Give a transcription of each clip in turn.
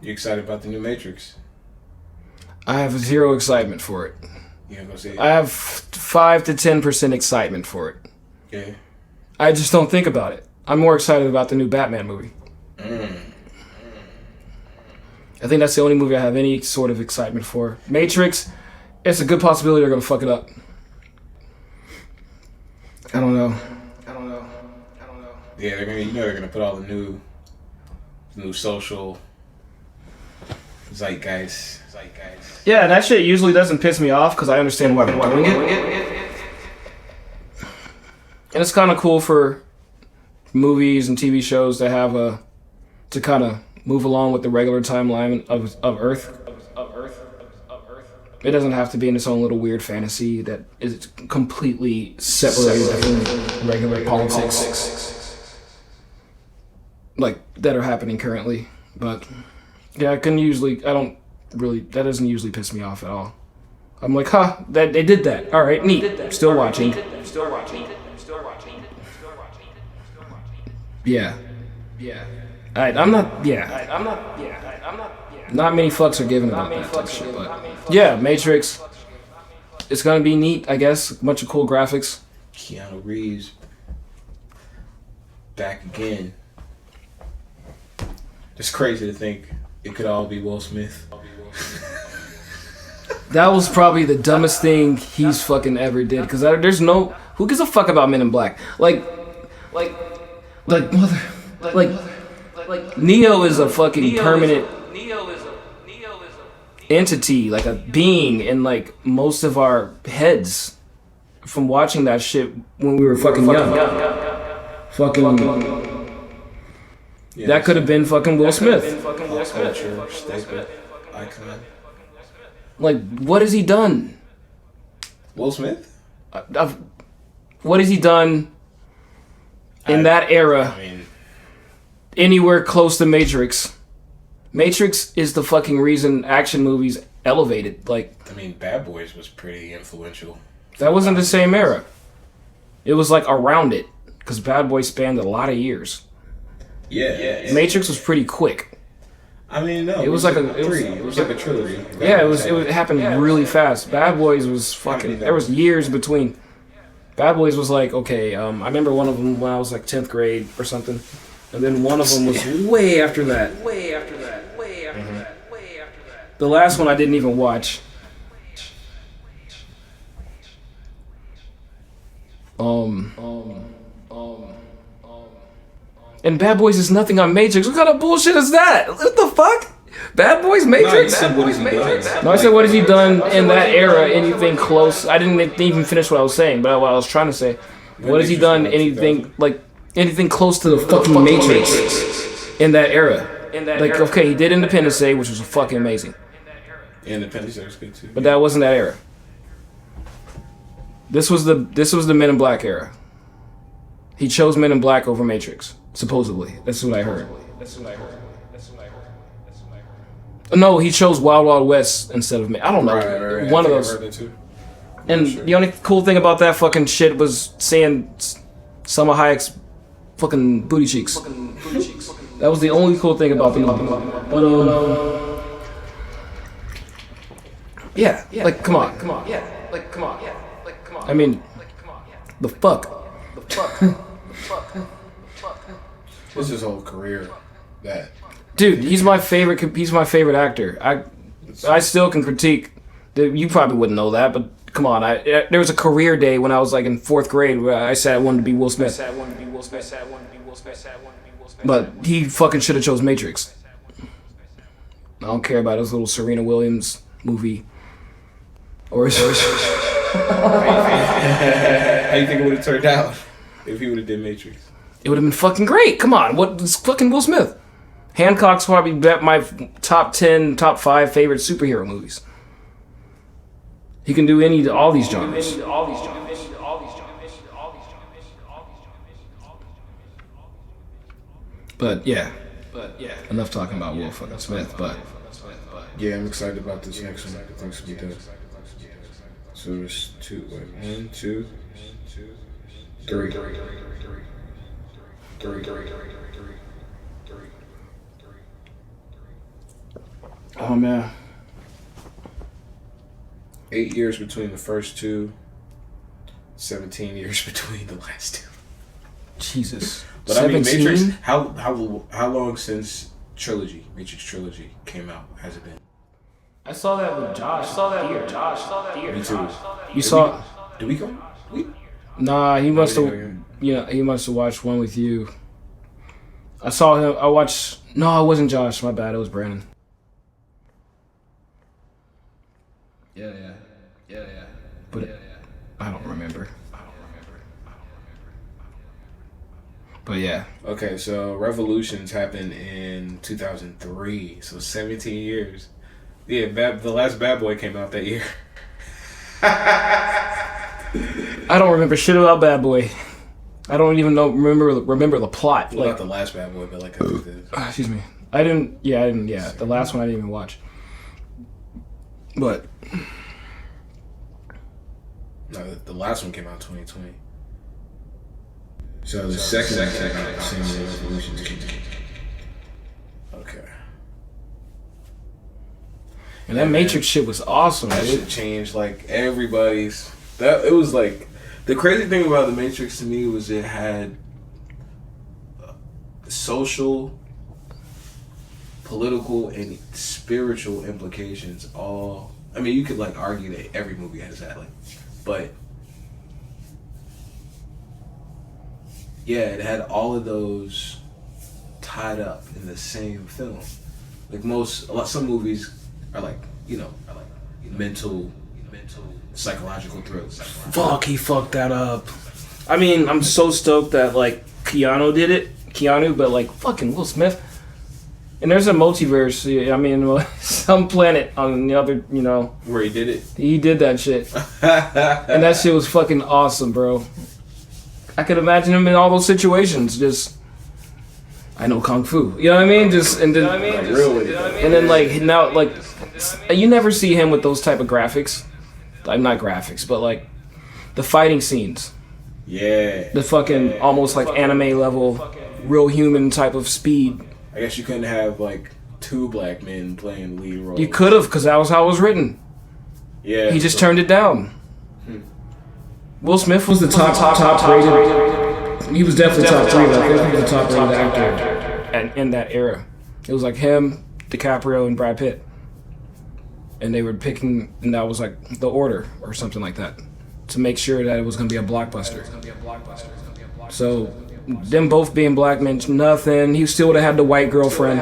You excited about the new Matrix? I have zero excitement for it. You gonna go see it? I have 5 to 10% excitement for it. Yeah. I just don't think about it. I'm more excited about the new Batman movie. I think that's the only movie I have any sort of excitement for. Matrix, it's a good possibility they're gonna fuck it up. I don't know. Yeah, they're gonna put all the new social zeitgeist. Yeah, and that shit usually doesn't piss me off because I understand why they're doing it. And it's kind of cool for movies and TV shows to have to kind of move along with the regular timeline of Earth. It doesn't have to be in its own little weird fantasy that is completely separated from regular politics, like that are happening currently. But yeah, that doesn't usually piss me off at all. I'm like, that they did that. All right, neat. Still watching. Yeah. I'm not. Not many fucks are given about that type shit, but yeah, Matrix. It's gonna be neat, I guess. A bunch of cool graphics. Keanu Reeves back again. It's crazy to think it could all be Will Smith. That was probably the dumbest thing he's fucking ever did. Because there's no... Who gives a fuck about Men in Black? Like Neo is a fucking permanent entity, like a being in like most of our heads from watching that shit when we were fucking young. That could have been fucking Will Smith. Icon. Like, what has he done? Will Smith? What has he done in that era? Anywhere close to Matrix? Matrix is the fucking reason action movies elevated. Like, Bad Boys was pretty influential. That wasn't the same era. It was like around it, because Bad Boys spanned a lot of years. Yeah. Matrix was pretty quick. No. It was like a trilogy. Yeah, it happened really fast. Bad Boys was fucking. There was years between. Bad Boys was like, okay. I remember one of them when I was like 10th grade or something, and then one of them was way after that. The last one I didn't even watch. And Bad Boys is nothing on Matrix. What kind of bullshit is that? What the fuck? Bad Boys Matrix? No, I said what has he done in that era? Anything close? I didn't even finish what I was saying, but what I was trying to say. What has he done? Anything close to the fucking Matrix in that era? Like, okay, he did Independence Day, which was fucking amazing. Independence Day was good too. But that wasn't that era. This was the Men in Black era. He chose Men in Black over Matrix, supposedly. That's what I heard. No, he chose Wild Wild West instead of me. I don't know. Right. One of those. And the only cool thing about that fucking shit was seeing Salma Hayek's fucking booty cheeks. That was the only cool thing about the movie. But yeah, like come on. I mean, the fuck. It's his whole career. That dude, he's my favorite actor. I still can critique. You probably wouldn't know that, but come on. There was a career day when I was like in 4th grade where I said I wanted to be Will Smith. But he fucking should have chose Matrix. I don't care about his little Serena Williams movie. Or his... How do you think it would have turned out if he would have did Matrix? It would have been fucking great. Come on, it's fucking Will Smith. Hancock's probably my top 10, top 5 favorite superhero movies. He can do all these genres. But yeah, enough talking about Will fucking Smith. But yeah, I'm excited about this next one. I think it's gonna be dope. So there's 1, 2, 3. Oh man. 8 years between the first two. 17 years between the last two. Jesus. But 17? I mean, Matrix. How long since Matrix trilogy came out has it been? I saw that with Josh. Me too. You saw? Did we go? Nah, he must have. Yeah, he must have watched one with you. I saw him. I watched. No, it wasn't Josh. My bad. It was Brandon. Yeah. But I don't remember. But yeah. Okay, so Revolutions happened in 2003, so 17 years. Yeah, the last Bad Boy came out that year. I don't remember shit about Bad Boy. I don't even remember the plot. Well, not the last Bad Boy, but like excuse me. I didn't. Yeah, the last one I didn't even watch. But no, the last one came out in 2020. So the second one came out the same year Revolutions came out. Okay. And that Matrix shit was awesome. That shit changed like everybody's. It was like the crazy thing about the Matrix to me was it had social, political, and spiritual implications. All I mean, you could like argue that every movie has that, like, but yeah, it had all of those tied up in the same film. Like some movies are like, mental, psychological thrills. Fuck, he fucked that up. I mean, I'm so stoked that like Keanu did it. But like fucking Will Smith. And there's a multiverse. I mean, some planet on the other, where he did it. He did that shit, and that shit was fucking awesome, bro. I could imagine him in all those situations. Just, I know kung fu. You know what I mean? And then like now, like you never see him with those type of graphics. I'm not graphics, but like the fighting scenes. Yeah. The fucking almost like anime level, real human type of speed. I guess you couldn't have like two black men playing lead roles. You could have, because that was how it was written. Yeah. He just turned it down. Will Smith was the top rated. He was definitely top 3. I think he was the top rated actor in that era. It was like him, DiCaprio, and Brad Pitt. And they were picking, and that was like the order or something like that, to make sure that it was going to be a blockbuster. So them both being black meant nothing. He still would have had the white girlfriend.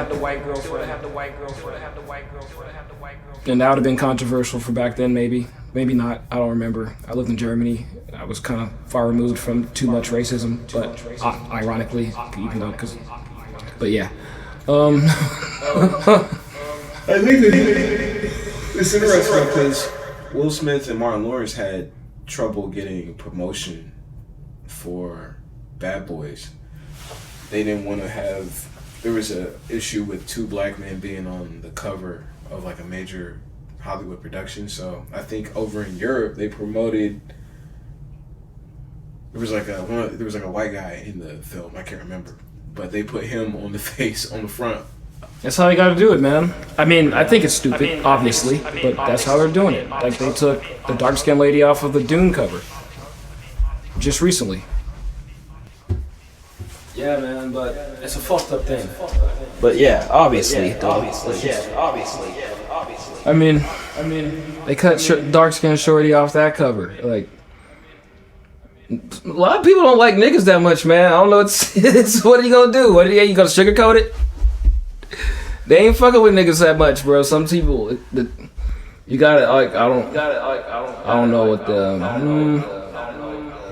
And that would have been controversial for back then, maybe. Maybe not. I don't remember. I lived in Germany. I was kind of far removed from too much racism, but ironically, even though, but yeah. I think it's interesting because Will Smith and Martin Lawrence had trouble getting promotion for Bad Boys. They didn't want to have. There was a issue with two black men being on the cover of like a major Hollywood production. So I think over in Europe they promoted. There was like a white guy in the film. I can't remember, but they put him on the face on the front. That's how they got to do it, man. I mean, I think it's stupid, obviously, but that's how they're doing it. Like they took the dark-skinned lady off of the Dune cover just recently. Yeah, man, but it's a fucked up thing. But yeah, obviously. I mean, they cut dark-skinned shorty off that cover. Like, a lot of people don't like niggas that much, man. I don't know. It's what are you gonna do? You gonna sugarcoat it? They ain't fucking with niggas that much, bro. Some people, you gotta like. I don't know what the.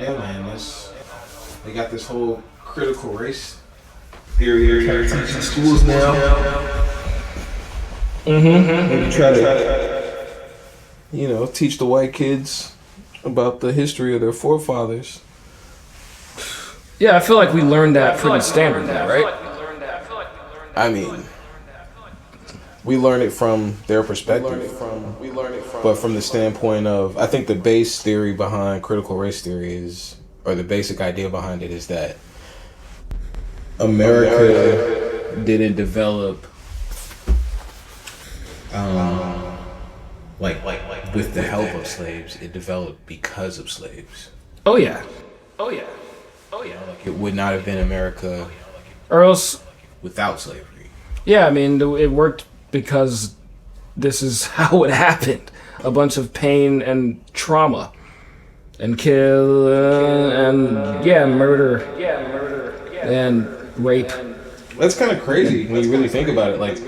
Yeah, man. They got this whole critical race theory in schools now. And try to, teach the white kids about the history of their forefathers. Yeah, I feel like we learned that pretty standard now, right? I mean, we learn it from their perspective, but from the standpoint of, I think the base theory behind critical race theory is, or the basic idea behind it is that America didn't develop like with the help of slaves, it developed because of slaves. Oh yeah. Like it would not have been America Or else, without slavery. yeah, I mean, it worked because this is how it happened. A bunch of pain and trauma. And kill, and murder. And rape. That's kind of crazy when you really think about it. Like,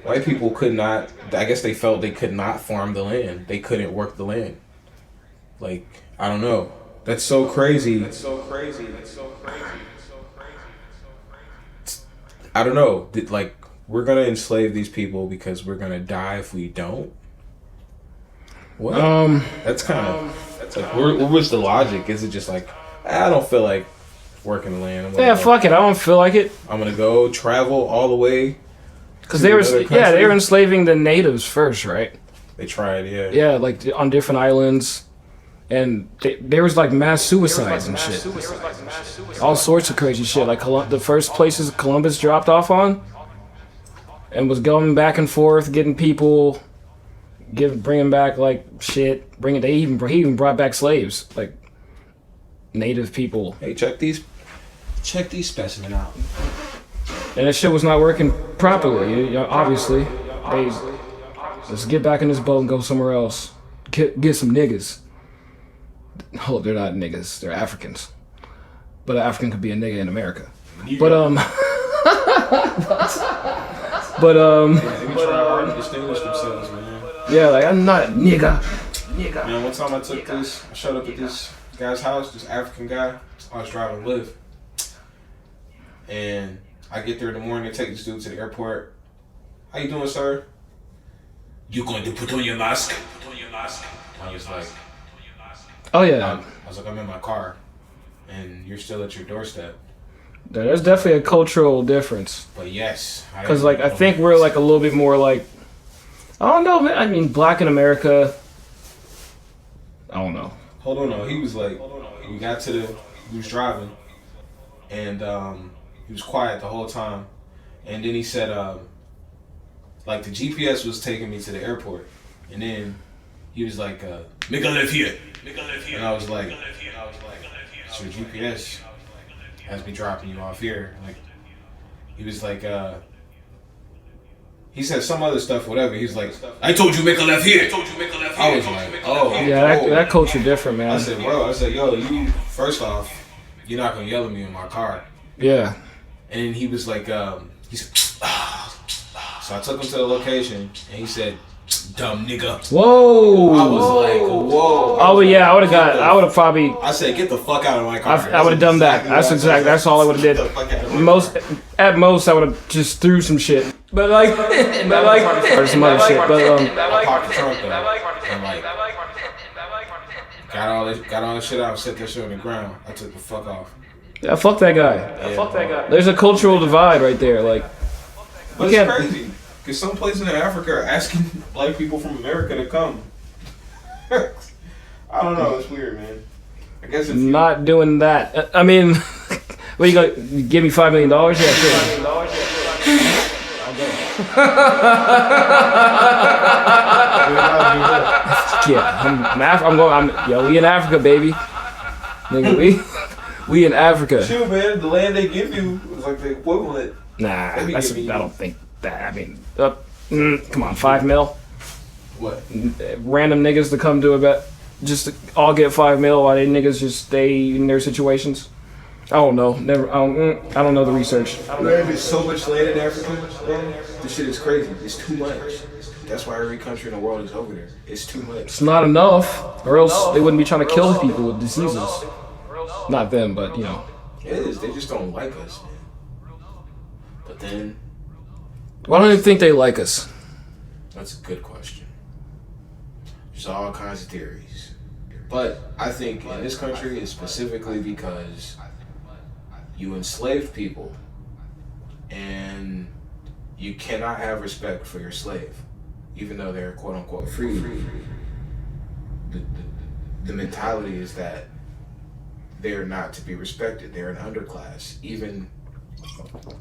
white people could not, I guess they felt they could not farm the land. They couldn't work the land. Like, I don't know. That's so crazy. I don't know. Like, we're going to enslave these people because we're going to die if we don't? What? That's kind of, that's like, what was the logic? Is it just like, I don't feel like working the land. Fuck it. I don't feel like it. I'm going to go travel all the way. Because they were enslaving the natives first, right? They tried, yeah. Yeah, like on different islands. And there was like mass suicides and shit. All sorts of crazy shit. Like the first places Columbus dropped off on and was going back and forth, getting people, bringing back like shit. He even brought back slaves, like native people. Hey, check these specimens out. And that shit was not working properly. Obviously, let's get back in this boat and go somewhere else. Get some niggas. Oh, they're not niggas. They're Africans. But an African could be a nigga in America. They be trying hard to distinguish themselves, man. Yeah, like I'm not a nigga. Man, one time I showed up at this guy's house, this African guy. I was driving Lyft. And I get there in the morning, take this dude to the airport. How you doing, sir? You going to put on your mask? I was like, oh yeah. I was like, I'm in my car, and you're still at your doorstep. There's definitely a cultural difference. But yes, because like I think we're like a little bit more like, I don't know, man. I mean, black in America. I don't know. Hold on, no. He was like, we was driving, and he was quiet the whole time, and then he said, like the GPS was taking me to the airport, and then he was like, "Make a left here," and I was like, "So your GPS has me dropping you off here." Like, he was like, he said some other stuff, whatever. He was like, "I told you make a left here." I was like, "Oh, yeah, that culture different, man." I said, "Bro," I said, "Yo, you first off, you're not gonna yell at me in my car." Yeah. And then he was like, he said, so I took him to the location, and he said, "Dumb nigga." Whoa. I was like, whoa. Oh yeah, I would have probably. I said, "Get the fuck out of my car." I would have done that. That's all I would have did. At most, I would have just threw some shit. But like, or some other shit. But I parked the trunk though, and like, got all this shit out, set that shit on the ground. I took the fuck off. Yeah, fuck that guy. Yeah, There's a cultural divide right there. Like, but it's crazy because some places in Africa are asking black people from America to come. I don't know. It's weird, man. I guess if not doing that. I mean, what you gonna give me $5 million? Yeah, sure. Yeah, we in Africa, baby. Nigga, we in Africa. Shoot, man, the land they give you is like the equivalent. Nah, I don't think that. I mean, come on, $5 million. What? Random niggas to come to a bet, just to all get $5 million while they niggas just stay in their situations. I don't know. I don't know the research. There's so much land in Africa, bro. This shit is crazy. It's too much. That's why every country in the world is over there. It's too much. It's not enough, or else they wouldn't be trying to kill people with diseases. Not them, but you know. It is. They just don't like us, man. But then, why don't you think they like us? That's a good question. There's all kinds of theories, but I think in this country it's specifically because you enslaved people, and you cannot have respect for your slave, even though they're quote unquote free. The mentality is that they're not to be respected. They're an underclass, even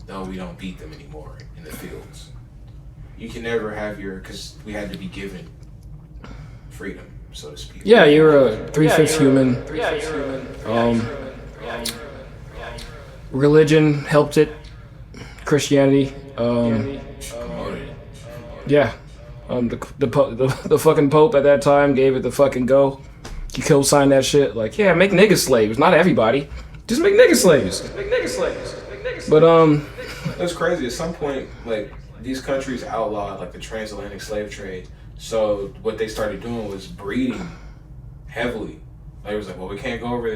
though we don't beat them anymore in the fields. you can never have because we had to be given freedom, so to speak. Yeah, you're a 3/5 human. Religion helped it. Christianity. Yeah. The fucking Pope at that time gave it the fucking go. He co-signed that shit. Like, yeah, make niggas slaves. Not everybody. Just make niggas slaves. But That's crazy. At some point, like, these countries outlawed like the transatlantic slave trade. So what they started doing was breeding heavily. Like, it was like, well, we can't go over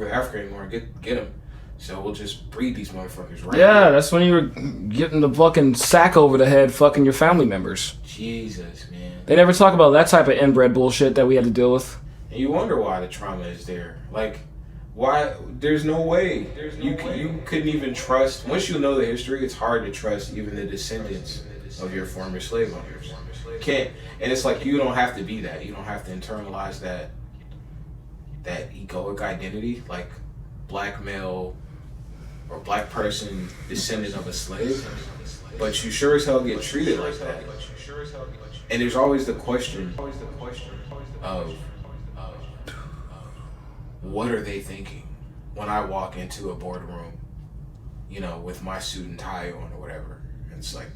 to Africa anymore and get them. So we'll just breed these motherfuckers, right? Yeah, that's when you were getting the fucking sack over the head, fucking your family members. Jesus, man. They never talk about that type of inbred bullshit that we had to deal with. And you wonder why the trauma is there. Like, why? There's no way. You couldn't even trust. Once you know the history, it's hard to trust even the descendants of your former slave owners. Can't. And it's like, you don't have to be that. You don't have to internalize that egoic identity, like black male or black person descendant of a slave. But you sure as hell get treated like that. And there's always the question of what are they thinking when I walk into a boardroom, you know, with my suit and tie on or whatever. It's like,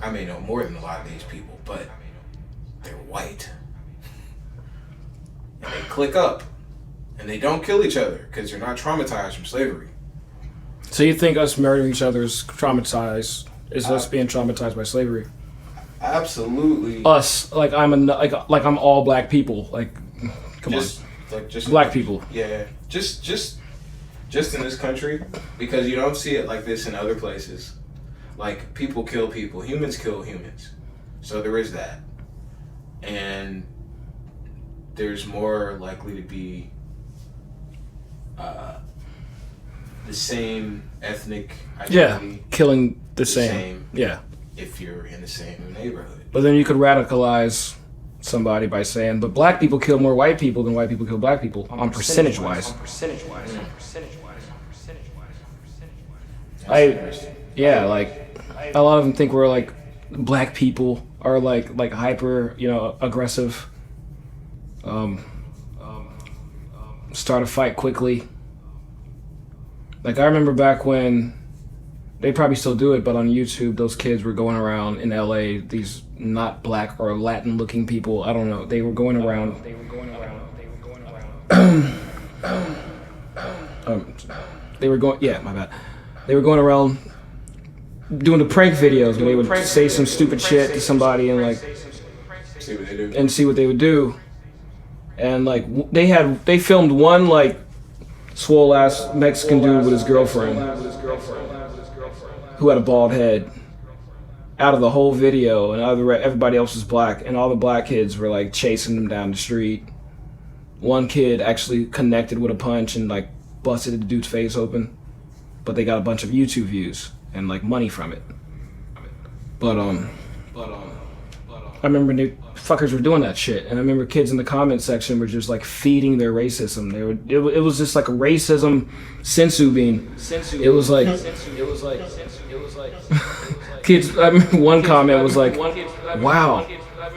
I may know more than a lot of these people, but they're white. And they click up. And they don't kill each other because they're not traumatized from slavery. So you think us murdering each other is traumatized? Is us being traumatized by slavery? Absolutely. Us, like I'm all black people. Like, come on, like just black people. Yeah, just in this country, because you don't see it like this in other places. Like, people kill people, humans kill humans. So there is that, and there's more likely to be the same ethnic identity. Yeah, killing the same. Yeah. If you're in the same neighborhood. But then you could radicalize somebody by saying, but black people kill more white people than white people kill black people on percentage wise. Like a lot of them think we're like black people are like hyper, you know, aggressive. Start a fight quickly. Like, I remember back when, they probably still do it, but on YouTube, those kids were going around in LA, these not black or Latin looking people, I don't know, they were going around. They were going around doing the prank videos where they would say some stupid shit to somebody and like, see what they would do. And like, they filmed one like swole ass Mexican dude with his girlfriend who had a bald head out of the whole video, and everybody else was black, and all the black kids were like chasing them down the street. One kid actually connected with a punch and like busted the dude's face open, but they got a bunch of YouTube views and like money from it. But I remember fuckers were doing that shit, and I remember kids in the comment section were just like feeding their racism. It was just like a racism sensu bean. It was like kids. I remember one comment was like, "Wow,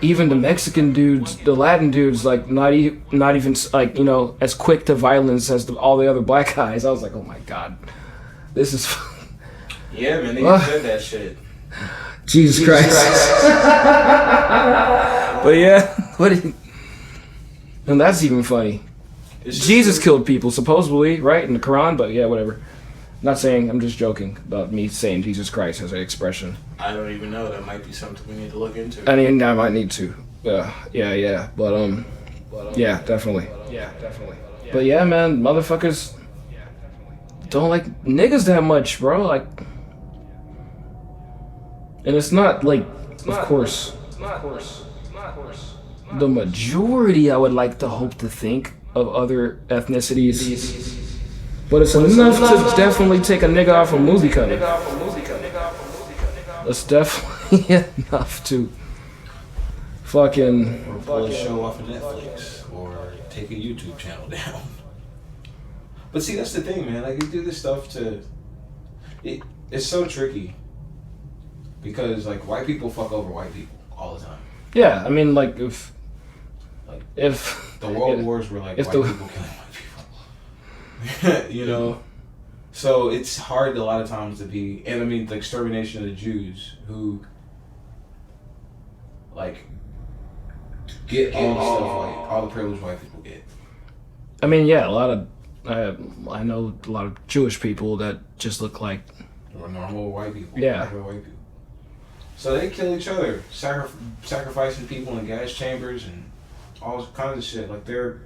even the Mexican dudes, the Latin dudes, like not even like, you know, as quick to violence as all the other black guys." I was like, "Oh my god, this is." Yeah, man, they said that shit. Jesus Christ. But yeah, and that's even funny. Jesus killed people, supposedly, right, in the Quran, but yeah, whatever. Not saying, I'm just joking about me saying Jesus Christ as an expression. I don't even know, that might be something we need to look into. I mean, I might need to. Yeah, but yeah, definitely. But yeah, man, motherfuckers don't like niggas that much, bro, like, and it's not like, of course, the majority, I would like to hope to think, of other ethnicities, but it's enough to definitely take a nigga off a movie cover. It's definitely enough to fucking... Or pull a show off of Netflix, or take a YouTube channel down. But see, that's the thing, man, like, you do this stuff to... It's so tricky. because like white people fuck over white people all the time. Yeah, I mean, like if the world wars were like white people killing white people, you know. So it's hard a lot of times to be, and I mean the extermination of the Jews who like get all the stuff all the privilege white people get. I mean, yeah, I know a lot of Jewish people that just look like or normal white people. Yeah. White people. So they kill each other, sacrificing people in gas chambers and all kinds of shit. Like they're.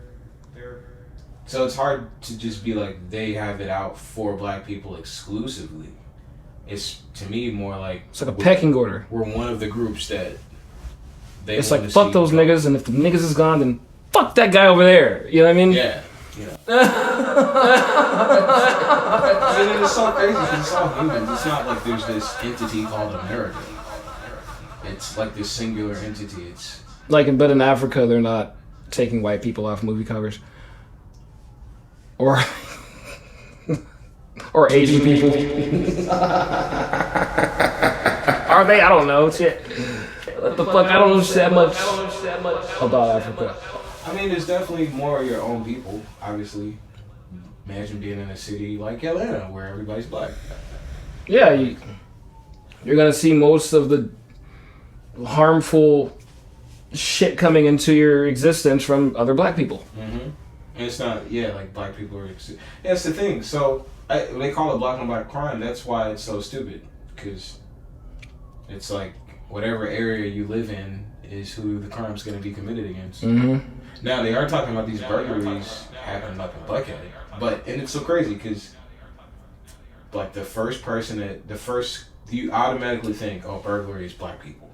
So it's hard to just be like they have it out for black people exclusively. It's to me more like it's like a pecking order. We're one of the groups that they. It's like fuck those niggas, and if the niggas is gone, then fuck that guy over there. You know what I mean? Yeah. And it's so crazy because it's all humans. It's not like there's this entity called America. It's like this singular entity. It's like, but in Africa, they're not taking white people off movie covers, or Asian people. Are they? I don't know. Shit. What the fuck? I don't understand much about Africa. I mean, there's definitely more of your own people, obviously. Imagine being in a city like Atlanta where everybody's black. Yeah, you're gonna see most of the harmful shit coming into your existence from other black people. Mm-hmm. And it's not, like black people are. That's the thing. So they call it black on black crime. That's why it's so stupid. Because it's like whatever area you live in is who the crime's going to be committed against. Mm-hmm. Now they are talking about these burglaries happening up in Buckhead, and it's so crazy because like the first you automatically think, oh, burglary is black people,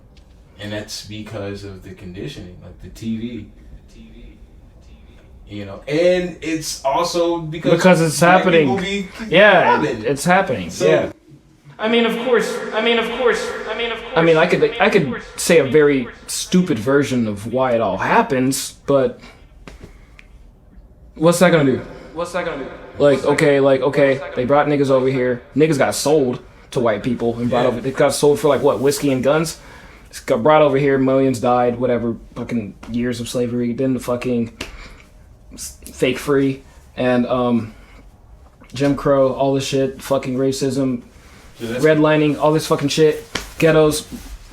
and that's because of the conditioning, like the TV. You know, and it's also because it's happening. Yeah, robbing. It's happening. So, yeah. I mean, of course. I mean, I could say a very stupid version of why it all happens, but what's that gonna do? Like, okay, they brought niggas over here. Niggas got sold to white people and brought over. They got sold for like what, whiskey and guns? Got brought over here. Millions died. Whatever. Fucking years of slavery. Then the fucking fake free and Jim Crow. All this shit. Fucking racism. Redlining, all this fucking shit, ghettos,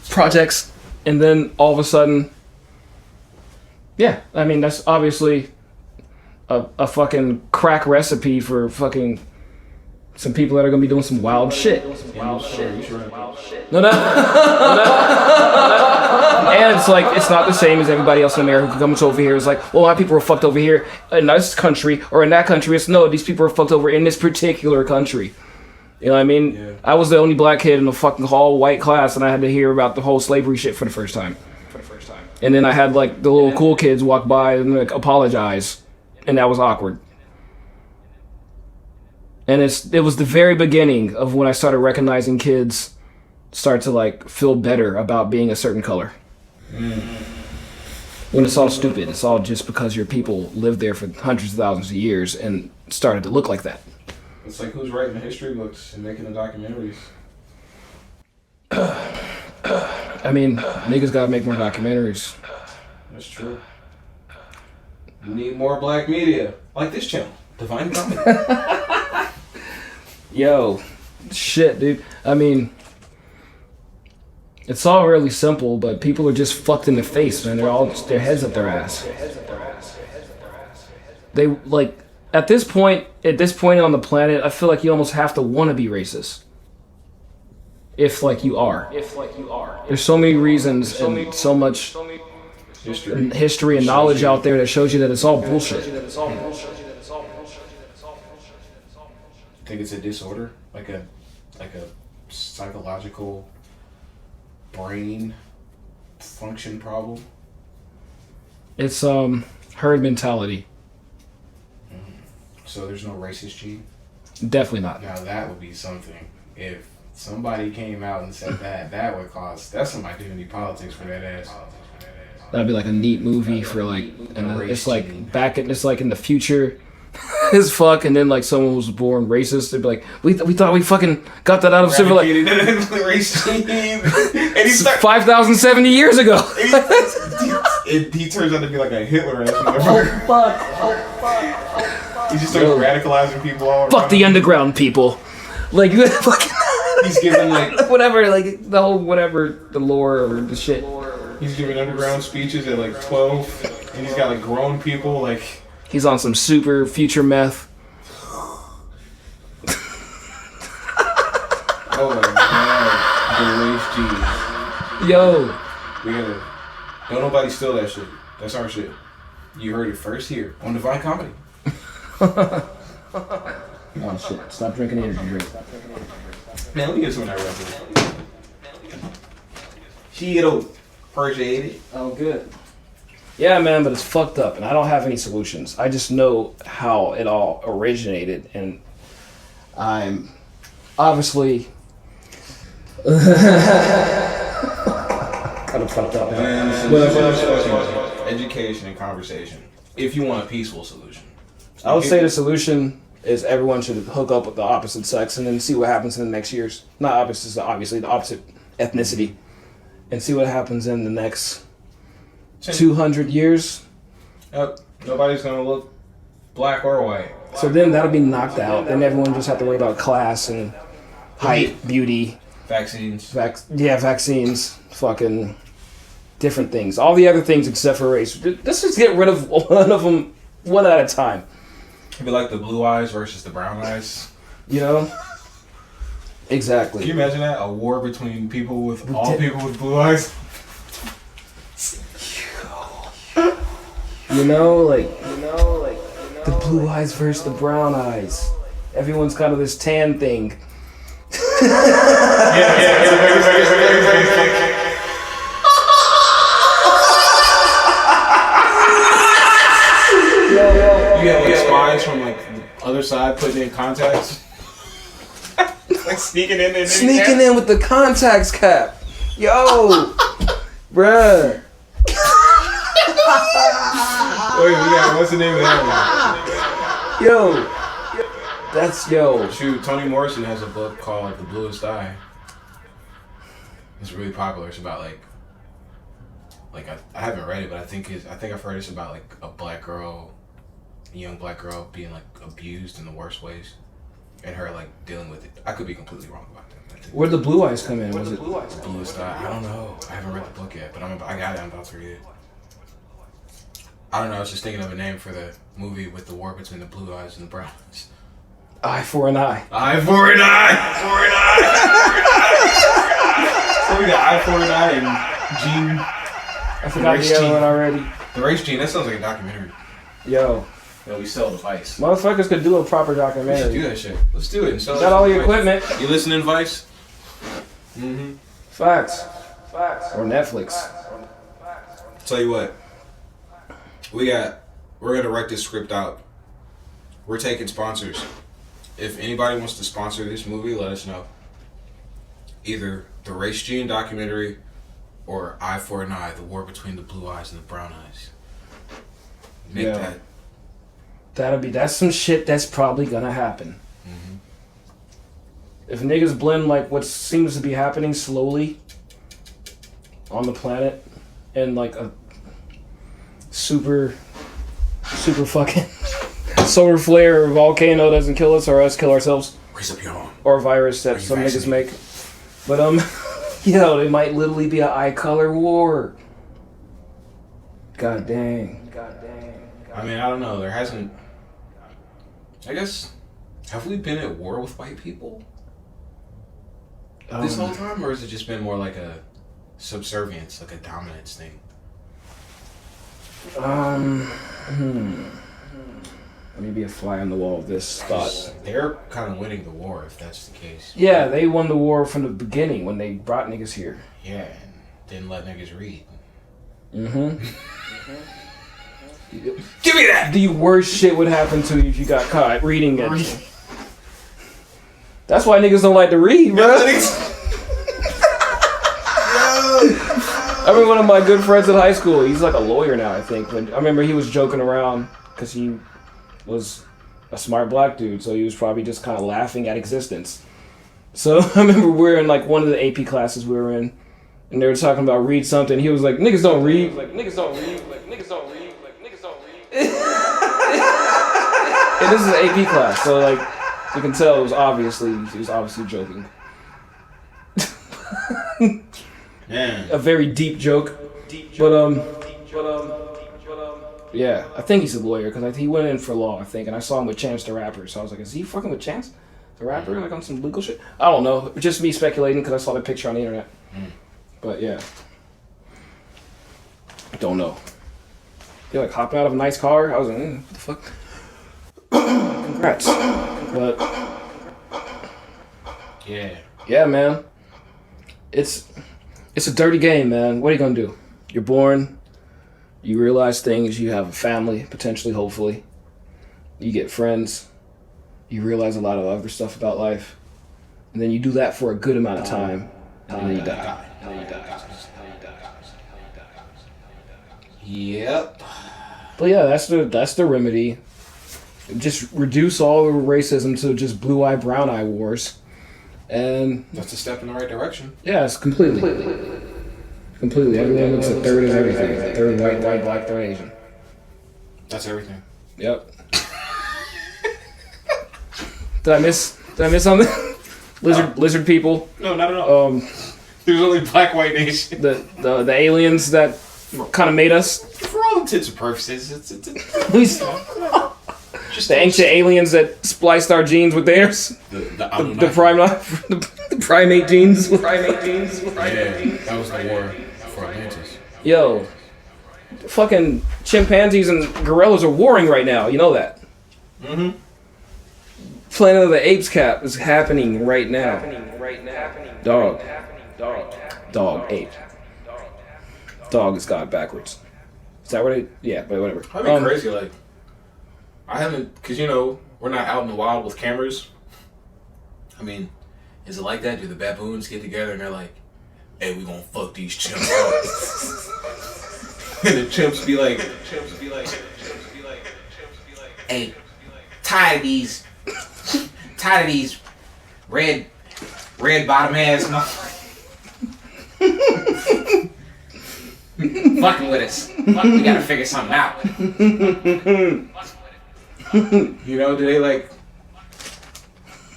projects, and then all of a sudden, yeah, I mean, that's obviously a fucking crack recipe for fucking some people that are gonna be doing some wild shit. No. And it's like, it's not the same as everybody else in America who comes over here. It's like, well, a lot of people were fucked over here in this country or in that country. It's no, these people are fucked over in this particular country. You know what I mean? Yeah. I was the only black kid in the fucking all white class, and I had to hear about the whole slavery shit for the first time. And then I had like the little cool kids walk by and like apologize, and that was awkward. And it was the very beginning of when I started recognizing kids start to like feel better about being a certain color. When it's all stupid, it's all just because your people lived there for hundreds of thousands of years and started to look like that. It's like who's writing the history books and making the documentaries? I mean, niggas gotta make more documentaries. That's true. You need more black media. Like this channel, Divine Comedy. Yo, shit, dude. I mean, it's all really simple, but people are just fucked in the face, man. They're all their heads up their ass. They like. At this point on the planet, I feel like you almost have to want to be racist. If you are. There's so many reasons and so much history and knowledge out there that shows you that it's all bullshit. I think it's a disorder, like a psychological brain function problem. It's herd mentality. So there's no racist gene? Definitely not. Now that would be something. If somebody came out and said that would cause, that's some identity politics for that ass. That'd be like a neat movie for like, and it's like it's like in the future. as fuck, and then like someone was born racist, they'd be like, we thought we fucking got that out of civilization. And he's 5,070 years ago. He turns out to be like a Hitler ass motherfucker. Fuck. He just starts radicalizing people all around. Fuck the underground people. Like, fucking. He's giving like whatever, like the whole whatever, the lore or the shit. He's giving underground speeches at like 12, and he's got like grown people like. He's on some super future meth. Oh my god, the race G. Yo. We gotta. Don't nobody steal that shit. That's our shit. You heard it first here on Divine Comedy. Oh shit! Stop drinking energy drink. Man, let me get some of that Red Bull. Cheeto. Appreciate it. Oh, good. Yeah, man, but it's fucked up, and I don't have any solutions. I just know how it all originated, and I'm obviously kind of fucked up. Education and conversation. If you want a peaceful solution, I would say the solution is everyone should hook up with the opposite sex and then see what happens in the next years. Not opposite, obviously the opposite ethnicity, and see what happens in the next 200 years. Yep. Nobody's gonna look black or white. So then that'll be knocked out. Then everyone just have to worry about class and height, beauty, vaccines. Vaccines, fucking different things. All the other things except for race. Let's just get rid of one of them one at a time. It'd be like the blue eyes versus the brown eyes. You know? Exactly. Can you imagine that? A war between people with people with blue eyes? You know, like the blue eyes versus the brown eyes. Everyone's kind of this tan thing. You have like spies from like the other side putting in contacts. Like sneaking in with the contacts cap. Yo, bruh. Wait, what's the name of that one? Yo. That's yo. Shoot, Toni Morrison has a book called The Bluest Eye. It's really popular. It's about like I haven't read it, but I think I've heard it's about like a young black girl being like abused in the worst ways, and her like dealing with it. I could be completely wrong about that. Where'd the blue eyes come in? Was it Bluest Eye? I don't know. I haven't read the book yet, but I got it. I'm about to read it. I don't know. I was just thinking of a name for the movie with the war between the blue eyes and the brown eyes. Eye for an eye. Eye for an eye. So we got Eye for an Eye and Gene. I forgot the other one already. The Race Gene. That sounds like a documentary. Yo, we sell the Vice. Motherfuckers could do a proper documentary. Let's do that shit. Let's do it. And sell got all the equipment. You listening, Vice? Mm-hmm. Facts. Or Netflix. Tell you what. We're gonna write this script out. We're taking sponsors. If anybody wants to sponsor this movie, let us know. Either the Race Gene documentary or Eye for an Eye, the war between the blue eyes and the brown eyes. Make that. That's some shit that's probably gonna happen. Mm-hmm. If niggas blend like what seems to be happening slowly on the planet and like a super fucking solar flare or volcano doesn't kill us or us kill ourselves. Raise up your arm. Or a virus that some niggas make. But it might literally be an eye color war. God dang. I mean, I don't know. There hasn't. I guess. Have we been at war with white people this whole time, or has it just been more like a subservience, like a dominance thing? Let me be a fly on the wall of this thought. They're kind of winning the war, if that's the case. Yeah, they won the war from the beginning when they brought niggas here. Yeah, and didn't let niggas read. Mm-hmm. Give me that! The worst shit would happen to you if you got caught reading it. That's why niggas don't like to read, bro. I remember one of my good friends in high school. He's like a lawyer now, I think. But I remember he was joking around because he was a smart black dude, so he was probably just kind of laughing at existence. So I remember we were in like one of the AP classes we were in, and they were talking about read something. He was like, "Niggas don't read." Like niggas don't read. Like niggas don't read. Like niggas don't read. And this is an AP class, so like you can tell he was obviously joking. Yeah. A very deep joke. Yeah, I think he's a lawyer because he went in for law, I think, and I saw him with Chance the Rapper, so I was like, is he fucking with Chance the Rapper, like on some legal shit? I don't know, just me speculating because I saw the picture on the internet. But yeah, don't know. You're like hopping out of a nice car. I was like, what the fuck? Congrats. But yeah, man, it's a dirty game, man. What are you gonna do? You're born. You realize things, you have a family, potentially, hopefully. You get friends. You realize a lot of other stuff about life. And then you do that for a good amount of time, and then you die. Yep. But yeah, that's the remedy. Just reduce all the racism to just blue-eye, brown-eye wars. And that's a step in the right direction. Yeah, it's completely. Everyone looks at third as everything. Third white, black, third Asian. That's everything. Yep. Did I miss something? Lizard people. No, not at all. There's only black, white, and Asian. The aliens that kind of made us. For all intents and purposes, it's just the ancient aliens that spliced our genes with theirs. The primate genes. Yeah, that was the war for Atlantis. Yo, fucking chimpanzees and gorillas are warring right now. You know that? Mm-hmm. Planet of the Apes cap is happening right now. Dog, ape. Dog is God backwards. Is that what it? Yeah, but whatever. That'd be crazy. Like, I haven't, because we're not out in the wild with cameras. I mean, is it like that? Do the baboons get together and they're like, "Hey, we gonna fuck these chimps up," and the chimps be like, "Hey, tired of these red bottom ass fucking with us. We gotta figure something out." Do they like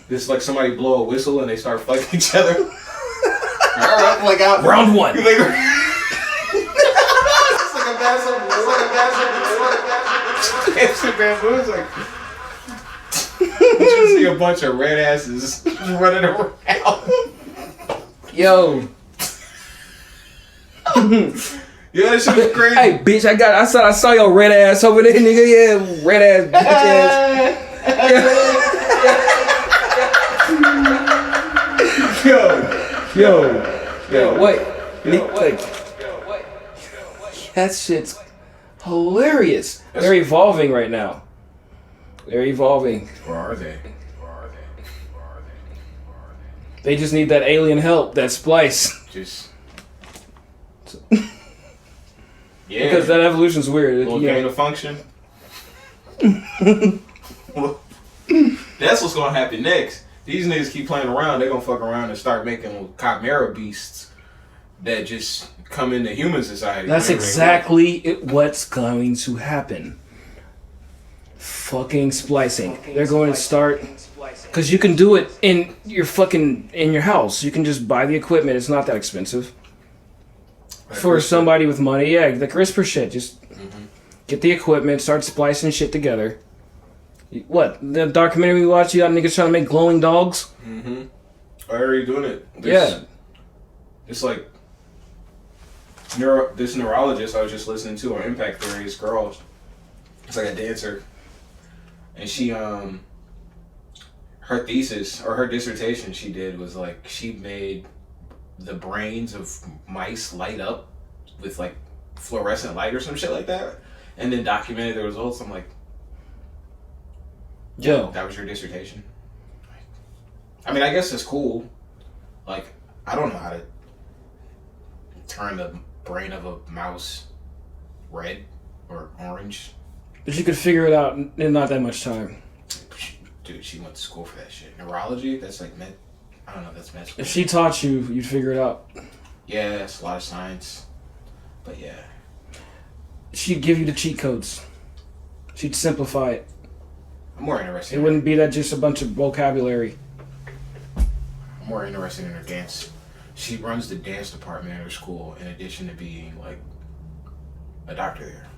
this? Like somebody blow a whistle and they start fucking each other. Like out round one. It's like a massive bamboos. Like you just see a bunch of red asses just running around. Yo. Yeah, that shit was crazy. Hey, bitch, I saw your red ass over there, nigga. Yeah, red ass, bitch ass. Yo, wait. That shit's hilarious. They're evolving right now. They're evolving. Where are they? They just need that alien help, that splice. Yeah. Because that evolution's weird. Little gain of function. That's what's gonna happen next. These niggas keep playing around, they're gonna fuck around and start making little mrbeasts that just come into human society. That's exactly what's going to happen. Fucking splicing. They're going to start, because you can do it in your house. You can just buy the equipment. It's not that expensive. For somebody with money, yeah, the CRISPR shit. Just get the equipment, start splicing shit together. What? The documentary we watched, you got niggas trying to make glowing dogs? Mm-hmm. I already doing it. It's like this neurologist I was just listening to on Impact Theory, this girl. It's like a dancer. And she, her thesis, or her dissertation she did was like, she made the brains of mice light up with like fluorescent light or some shit like that, and then documented the results. I'm like, yo, that was your dissertation? I mean, I guess it's cool. Like, I don't know how to turn the brain of a mouse red or orange. But you could figure it out in not that much time. Dude, she went to school for that shit. Neurology? That's like med. I don't know. That's med school. If she taught you, you'd figure it out. Yeah, it's a lot of science. But yeah. She'd give you the cheat codes. She'd simplify it. I'm more interested. It wouldn't be that just a bunch of vocabulary. I'm more interested in her dance. She runs the dance department at her school in addition to being like a doctor there.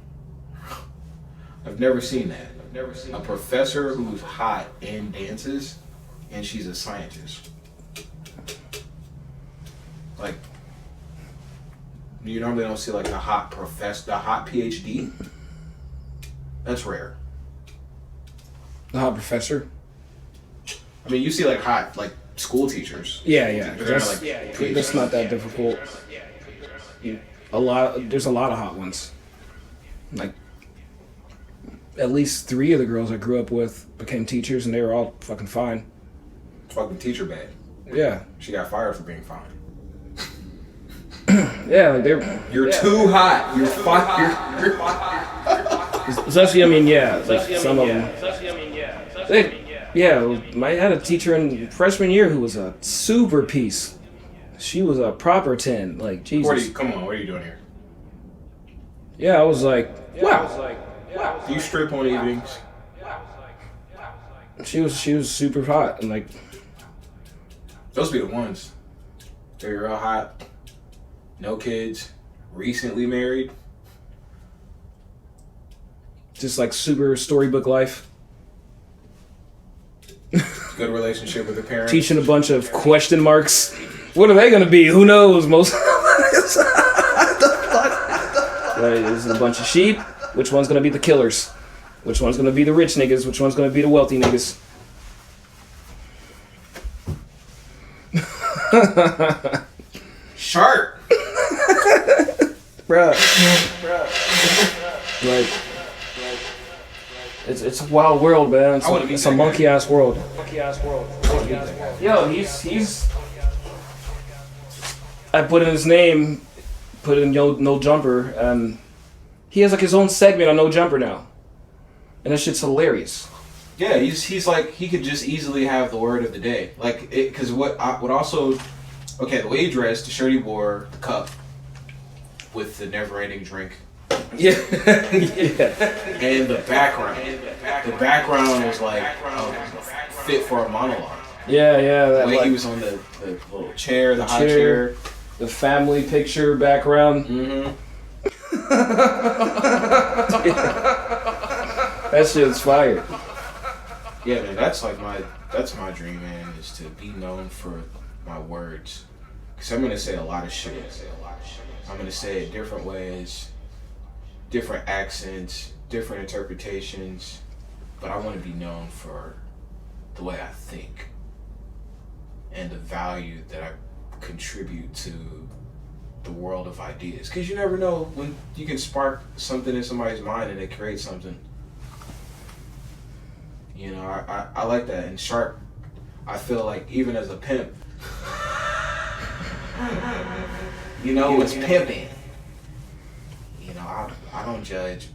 I've never seen that. A professor who's hot in dances and she's a scientist. Like, you normally don't see like the hot professor, the hot PhD. That's rare. The hot professor? I mean, you see like hot like school teachers. Yeah. Like, That's not that difficult. There's a lot of hot ones. Like, at least 3 of the girls I grew up with became teachers, and they were all fucking fine. Fucking teacher bad. Yeah. She got fired for being fine. Yeah, like they're... You're too hot. You're fired. Especially, I mean, yeah, like some of them. I had a teacher in freshman year who was a super piece. She was a proper 10. Like, Jesus. Come on, what are you doing here? Yeah, I was like, wow. Do you strip on evenings? She was super hot, and like, those be the ones. They're real hot, no kids, recently married. just like super storybook life. Good relationship with the parents. Teaching a bunch of question marks. What are they gonna be? Who knows? Most. Right, there's a bunch of sheep. Which one's gonna be the killers? Which one's gonna be the rich niggas? Which one's gonna be the wealthy niggas? Sharp. Bruh. Like, it's a wild world, man. It's a monkey ass world. Yo, he's. I put in his name, put in Nojumper, and he has like his own segment on Nojumper now, and that shit's hilarious. Yeah, he's like, he could just easily have the word of the day, like it, because what also, okay, the way he dressed, the shirt he wore, the cup with the never-ending drink. Yeah. And the background. The background was like fit for a monologue. Yeah. The way he was on the little chair, the high chair. The family picture background. Mm-hmm. That shit's fire. Yeah, man, that's my dream, man, is to be known for my words. Because I'm going to say a lot of shit. I'm going to say it different ways, different accents, different interpretations. But I want to be known for the way I think and the value that I contribute to the world of ideas. Because you never know when you can spark something in somebody's mind and they create something. You know, I like that. And Sharp, I feel like even as a pimp, you know, it's pimping. You know, I don't judge,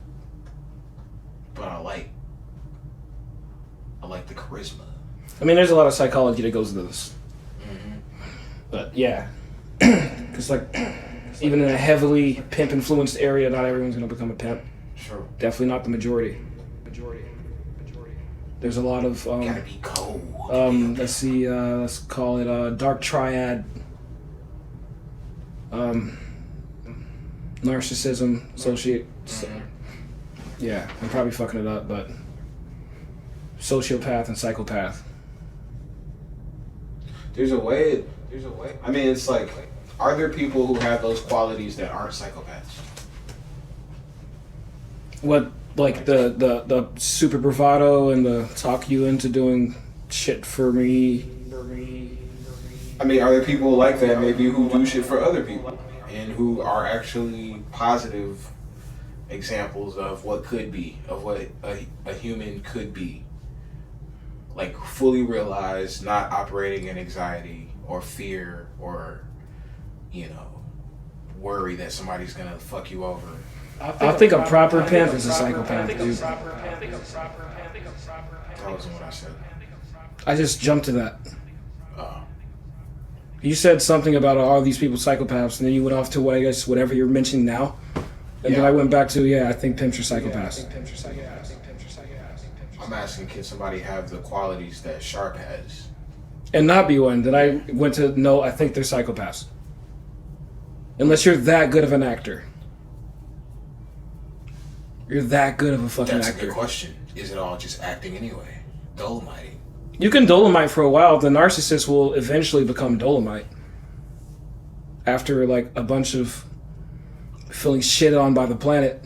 but I like the charisma. I mean, there's a lot of psychology that goes into this. Mm-hmm. But yeah, because like even in a heavily pimp-influenced area, not everyone's gonna become a pimp. Sure. Definitely not the majority. There's a lot of gotta be cold. let's see, let's call it dark triad. Narcissism, yeah, I'm probably fucking it up, but sociopath and psychopath. There's a way. I mean, it's like, are there people who have those qualities that aren't psychopaths? What, like the super bravado and the talk you into doing shit for me? I mean, are there people like that maybe who do shit for other people and who are actually positive examples of what could be, of what a human could be? Like, fully realized, not operating in anxiety or fear or, you know, worry that somebody's gonna fuck you over. I think a proper pimp is a psychopath, dude. That wasn't what I said. I just jumped to that. You said something about all these people psychopaths, and then you went off to what I guess whatever you're mentioning now, and then I went back to I think pimps are psychopaths. I'm asking, can somebody have the qualities that Sharp has? And not be one. Then I went to no, I think they're psychopaths. Unless you're that good of an actor. You're that good of a fucking actor. That's a good question. Is it all just acting anyway? Dolomiting. You can Dolomite for a while. The narcissist will eventually become Dolomite. After like a bunch of feeling shit on by the planet.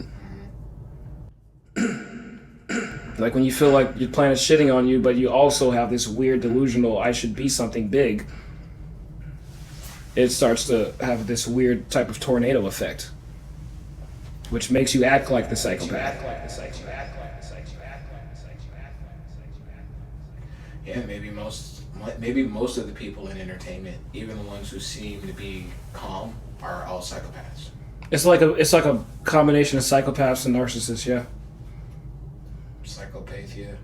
Like when you feel like your planet's shitting on you, but you also have this weird delusional, I should be something big. It starts to have this weird type of tornado effect. Which makes you act like the psychopath. Yeah, maybe most of the people in entertainment, even the ones who seem to be calm, are all psychopaths. It's like a combination of psychopaths and narcissists, yeah. Psychopathia,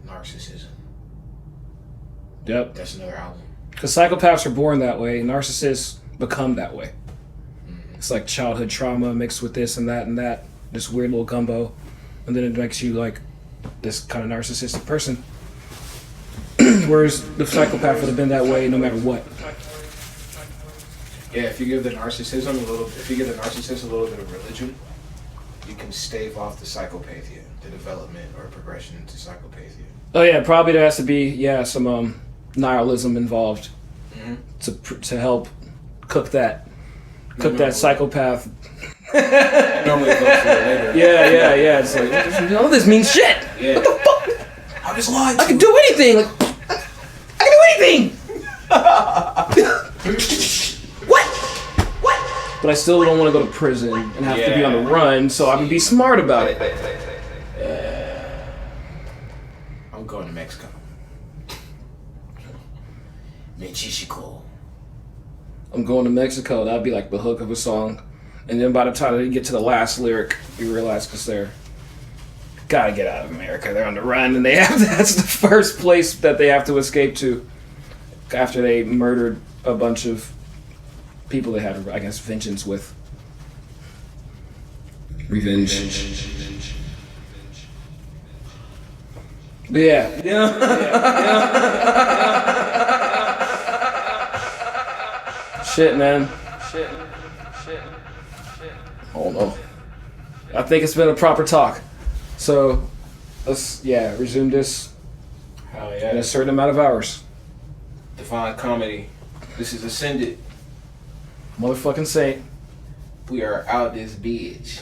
narcissism. Yep. That's another album. Because psychopaths are born that way, narcissists become that way. Mm-hmm. It's like childhood trauma mixed with this and that, this weird little gumbo, and then it makes you like this kind of narcissistic person. Whereas the psychopath would have been that way no matter what. Yeah, if you give the narcissist a little bit of religion, you can stave off the psychopathia, the development or progression into psychopathia. Oh yeah, probably there has to be some nihilism involved to help cook that psychopath. Normally it goes later. Yeah. It's like all this means shit. Yeah. What the fuck? I just lied. I can do anything. Like, I can do anything. What? But I still don't want to go to prison and have to be on the run, so I'm gonna be smart about it. I'm going to Mexico. Mexico. I'm going to Mexico. That'd be like the hook of a song, and then by the time you get to the last lyric, you realize because they're gotta get out of America. They're on the run, and that's the first place that they have to escape to after they murdered a bunch of people they had, I guess, vengeance with. Revenge. Yeah. Shit, man. Shit. Oh no. I think it's been a proper talk. So, let's, resume this in a certain amount of hours. Divine Comedy. This is Ascended. Motherfucking Saint. We are out this bitch.